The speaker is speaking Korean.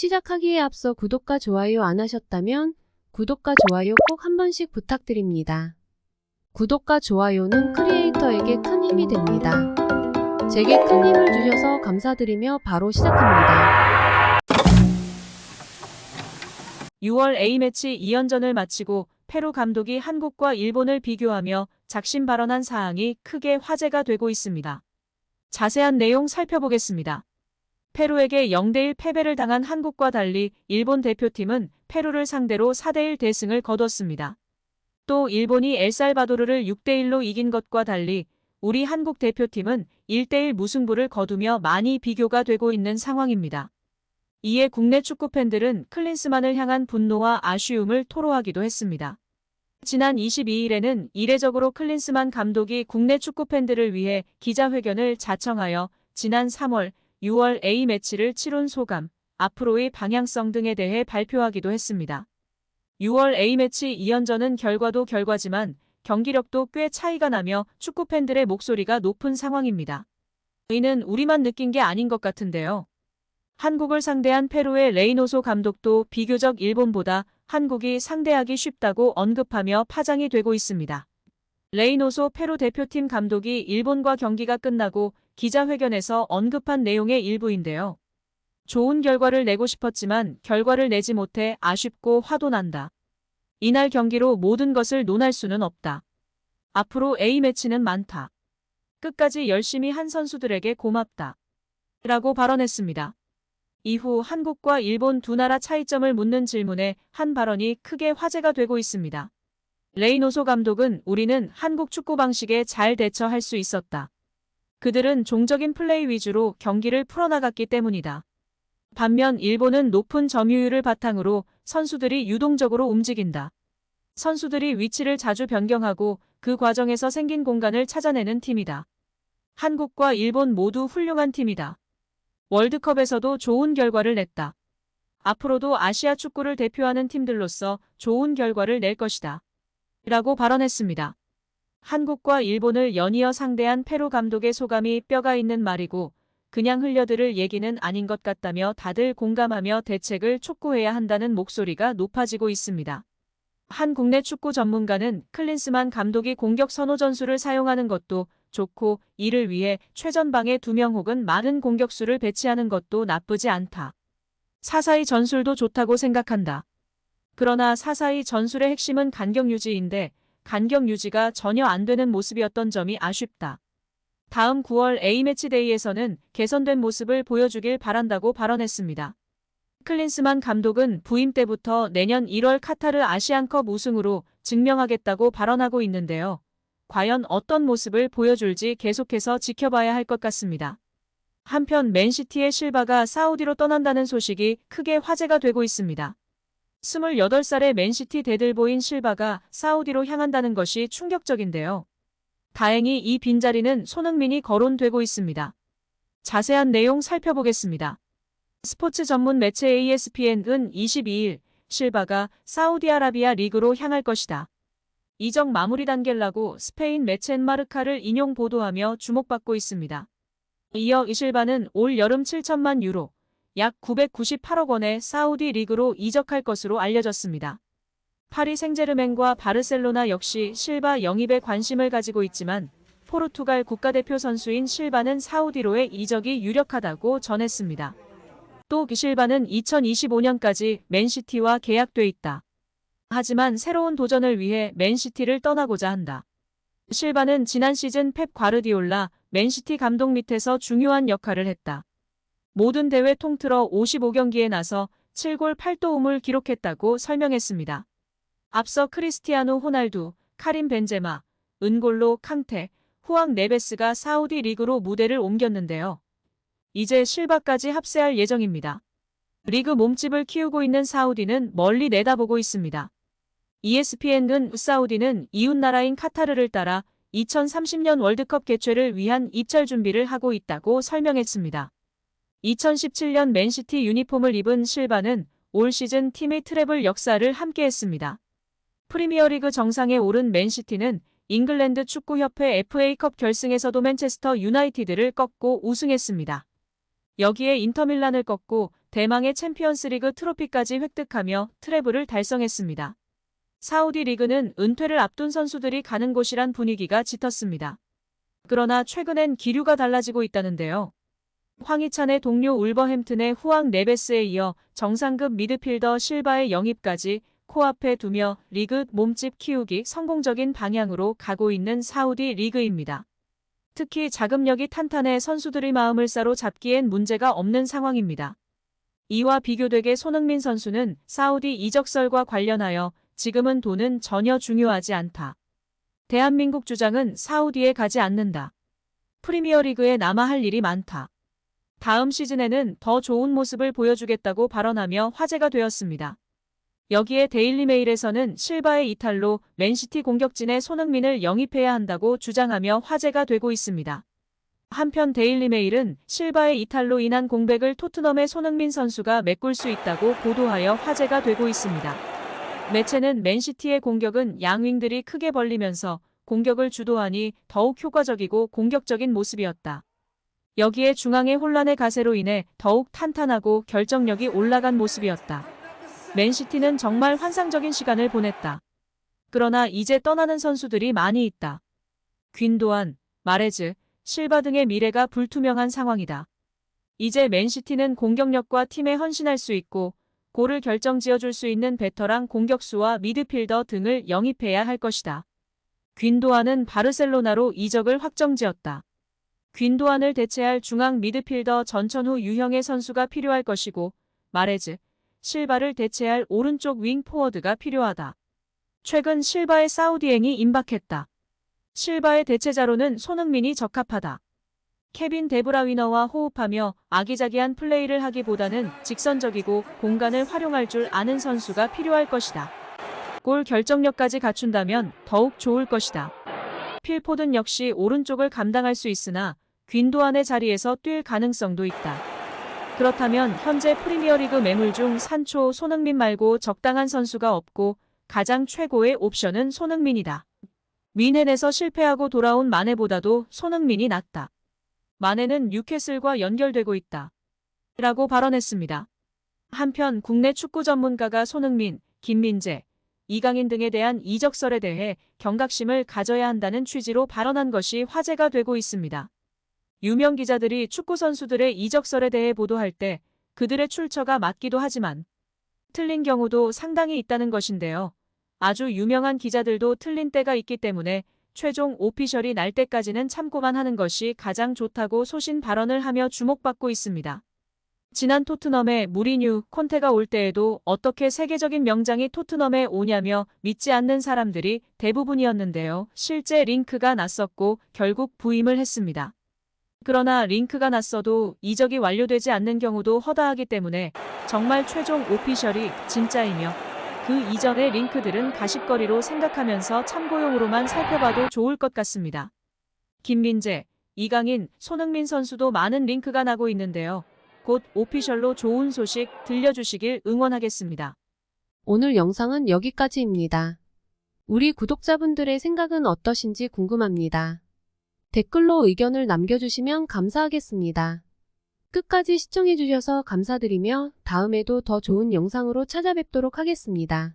시작하기에 앞서 구독과 좋아요 안 하셨다면 구독과 좋아요 꼭 한 번씩 부탁드립니다. 구독과 좋아요는 크리에이터에게 큰 힘이 됩니다. 제게 큰 힘을 주셔서 감사드리며 바로 시작합니다. 6월 A매치 2연전을 마치고 페루 감독이 한국과 일본을 비교하며 작심 발언한 사항이 크게 화제가 되고 있습니다. 자세한 내용 살펴보겠습니다. 페루에게 0대1 패배를 당한 한국과 달리 일본 대표팀은 페루를 상대로 4대1 대승을 거뒀습니다. 또 일본이 엘살바도르를 6대1로 이긴 것과 달리 우리 한국 대표팀은 1대1 무승부를 거두며 많이 비교가 되고 있는 상황입니다. 이에 국내 축구팬들은 클린스만을 향한 분노와 아쉬움을 토로하기도 했습니다. 지난 22일에는 이례적으로 클린스만 감독이 국내 축구팬들을 위해 기자회견을 자청하여 지난 3월, 6월 A매치를 치룬 소감, 앞으로의 방향성 등에 대해 발표하기도 했습니다. 6월 A매치 2연전은 결과도 결과지만 경기력도 꽤 차이가 나며 축구팬들의 목소리가 높은 상황입니다. 이는 우리만 느낀 게 아닌 것 같은데요. 한국을 상대한 페루의 레이노소 감독도 비교적 일본보다 한국이 상대하기 쉽다고 언급하며 파장이 되고 있습니다. 레이노소 페루 대표팀 감독이 일본과 경기가 끝나고 기자회견에서 언급한 내용의 일부인데요. 좋은 결과를 내고 싶었지만 결과를 내지 못해 아쉽고 화도 난다. 이날 경기로 모든 것을 논할 수는 없다. 앞으로 A매치는 많다. 끝까지 열심히 한 선수들에게 고맙다. 라고 발언했습니다. 이후 한국과 일본 두 나라 차이점을 묻는 질문에 한 발언이 크게 화제가 되고 있습니다. 레이노소 감독은 우리는 한국 축구 방식에 잘 대처할 수 있었다. 그들은 종적인 플레이 위주로 경기를 풀어나갔기 때문이다. 반면 일본은 높은 점유율을 바탕으로 선수들이 유동적으로 움직인다. 선수들이 위치를 자주 변경하고 그 과정에서 생긴 공간을 찾아내는 팀이다. 한국과 일본 모두 훌륭한 팀이다. 월드컵에서도 좋은 결과를 냈다. 앞으로도 아시아 축구를 대표하는 팀들로서 좋은 결과를 낼 것이다. 라고 발언했습니다. 한국과 일본을 연이어 상대한 페루 감독의 소감이 뼈가 있는 말이고 그냥 흘려들을 얘기는 아닌 것 같다며 다들 공감하며 대책을 촉구해야 한다는 목소리가 높아지고 있습니다. 한 국내 축구 전문가는 클린스만 감독이 공격 선호 전술을 사용하는 것도 좋고 이를 위해 최전방에 2명 혹은 많은 공격수를 배치하는 것도 나쁘지 않다. 4-4-2 전술도 좋다고 생각한다. 그러나 4-4-2 전술의 핵심은 간격 유지인데 간격 유지가 전혀 안 되는 모습이었던 점이 아쉽다. 다음 9월 A매치데이에서는 개선된 모습을 보여주길 바란다고 발언했습니다. 클린스만 감독은 부임 때부터 내년 1월 카타르 아시안컵 우승으로 증명하겠다고 발언하고 있는데요. 과연 어떤 모습을 보여줄지 계속해서 지켜봐야 할 것 같습니다. 한편 맨시티의 실바가 사우디로 떠난다는 소식이 크게 화제가 되고 있습니다. 28살의 맨시티 대들보인 실바가 사우디로 향한다는 것이 충격적인데요. 다행히 이 빈자리는 손흥민이 거론되고 있습니다. 자세한 내용 살펴보겠습니다. 스포츠 전문 매체 ESPN은 22일 실바가 사우디아라비아 리그로 향할 것이다. 이적 마무리 단계라고 스페인 매체 마르카를 인용 보도하며 주목받고 있습니다. 이어 이 실바는 올 여름 7천만 유로, 약 998억 원의 사우디 리그로 이적할 것으로 알려졌습니다. 파리 생제르맹과 바르셀로나 역시 실바 영입에 관심을 가지고 있지만 포르투갈 국가대표 선수인 실바는 사우디로의 이적이 유력하다고 전했습니다. 또 실바는 2025년까지 맨시티와 계약돼 있다. 하지만 새로운 도전을 위해 맨시티를 떠나고자 한다. 실바는 지난 시즌 펩 과르디올라 맨시티 감독 밑에서 중요한 역할을 했다. 모든 대회 통틀어 55경기에 나서 7골 8도움을 기록했다고 설명했습니다. 앞서 크리스티아노 호날두, 카림 벤제마, 은골로 캉테, 후앙 네베스가 사우디 리그로 무대를 옮겼는데요. 이제 실바까지 합세할 예정입니다. 리그 몸집을 키우고 있는 사우디는 멀리 내다보고 있습니다. ESPN은 사우디는 이웃나라인 카타르를 따라 2030년 월드컵 개최를 위한 입찰 준비를 하고 있다고 설명했습니다. 2017년 맨시티 유니폼을 입은 실바는 올 시즌 팀의 트래블 역사를 함께했습니다. 프리미어리그 정상에 오른 맨시티는 잉글랜드 축구협회 FA컵 결승에서도 맨체스터 유나이티드를 꺾고 우승했습니다. 여기에 인터밀란을 꺾고 대망의 챔피언스리그 트로피까지 획득하며 트래블을 달성했습니다. 사우디 리그는 은퇴를 앞둔 선수들이 가는 곳이란 분위기가 짙었습니다. 그러나 최근엔 기류가 달라지고 있다는데요. 황희찬의 동료 울버햄튼의 후앙 네베스에 이어 정상급 미드필더 실바의 영입까지 코앞에 두며 리그 몸집 키우기 성공적인 방향으로 가고 있는 사우디 리그입니다. 특히 자금력이 탄탄해 선수들의 마음을 사로잡기엔 문제가 없는 상황입니다. 이와 비교되게 손흥민 선수는 사우디 이적설과 관련하여 지금은 돈은 전혀 중요하지 않다. 대한민국 주장은 사우디에 가지 않는다. 프리미어리그에 남아 할 일이 많다. 다음 시즌에는 더 좋은 모습을 보여주겠다고 발언하며 화제가 되었습니다. 여기에 데일리메일에서는 실바의 이탈로 맨시티 공격진에 손흥민을 영입해야 한다고 주장하며 화제가 되고 있습니다. 한편 데일리메일은 실바의 이탈로 인한 공백을 토트넘의 손흥민 선수가 메꿀 수 있다고 보도하여 화제가 되고 있습니다. 매체는 맨시티의 공격은 양윙들이 크게 벌리면서 공격을 주도하니 더욱 효과적이고 공격적인 모습이었다. 여기에 중앙의 혼란의 가세로 인해 더욱 탄탄하고 결정력이 올라간 모습이었다. 맨시티는 정말 환상적인 시간을 보냈다. 그러나 이제 떠나는 선수들이 많이 있다. 귄도안, 마레즈, 실바 등의 미래가 불투명한 상황이다. 이제 맨시티는 공격력과 팀에 헌신할 수 있고 골을 결정지어줄 수 있는 베터랑 공격수와 미드필더 등을 영입해야 할 것이다. 귄도안은 바르셀로나로 이적을 확정지었다. 귄도안을 대체할 중앙 미드필더 전천후 유형의 선수가 필요할 것이고 마레즈, 실바를 대체할 오른쪽 윙 포워드가 필요하다. 최근 실바의 사우디행이 임박했다. 실바의 대체자로는 손흥민이 적합하다. 케빈 데브라위너와 호흡하며 아기자기한 플레이를 하기보다는 직선적이고 공간을 활용할 줄 아는 선수가 필요할 것이다. 골 결정력까지 갖춘다면 더욱 좋을 것이다. 필포든 역시 오른쪽을 감당할 수 있으나 귄도안의 자리에서 뛸 가능성도 있다. 그렇다면 현재 프리미어리그 매물 중 산초 손흥민 말고 적당한 선수가 없고 가장 최고의 옵션은 손흥민이다. 뮌헨에서 실패하고 돌아온 마네보다도 손흥민이 낫다. 마네는 뉴캐슬과 연결되고 있다. 라고 발언했습니다. 한편 국내 축구 전문가가 손흥민, 김민재, 이강인 등에 대한 이적설에 대해 경각심을 가져야 한다는 취지로 발언한 것이 화제가 되고 있습니다. 유명 기자들이 축구 선수들의 이적설에 대해 보도할 때 그들의 출처가 맞기도 하지만 틀린 경우도 상당히 있다는 것인데요. 아주 유명한 기자들도 틀린 때가 있기 때문에 최종 오피셜이 날 때까지는 참고만 하는 것이 가장 좋다고 소신 발언을 하며 주목받고 있습니다. 지난 토트넘에 무리뉴, 콘테가 올 때에도 어떻게 세계적인 명장이 토트넘에 오냐며 믿지 않는 사람들이 대부분이었는데요. 실제 링크가 났었고 결국 부임을 했습니다. 그러나 링크가 났어도 이적이 완료되지 않는 경우도 허다하기 때문에 정말 최종 오피셜이 진짜이며 그 이전의 링크들은 가십거리로 생각하면서 참고용으로만 살펴봐도 좋을 것 같습니다. 김민재, 이강인, 손흥민 선수도 많은 링크가 나고 있는데요. 곧 오피셜로 좋은 소식 들려주시길 응원하겠습니다. 오늘 영상은 여기까지입니다. 우리 구독자분들의 생각은 어떠신지 궁금합니다. 댓글로 의견을 남겨주시면 감사하겠습니다. 끝까지 시청해주셔서 감사드리며 다음에도 더 좋은 영상으로 찾아뵙도록 하겠습니다.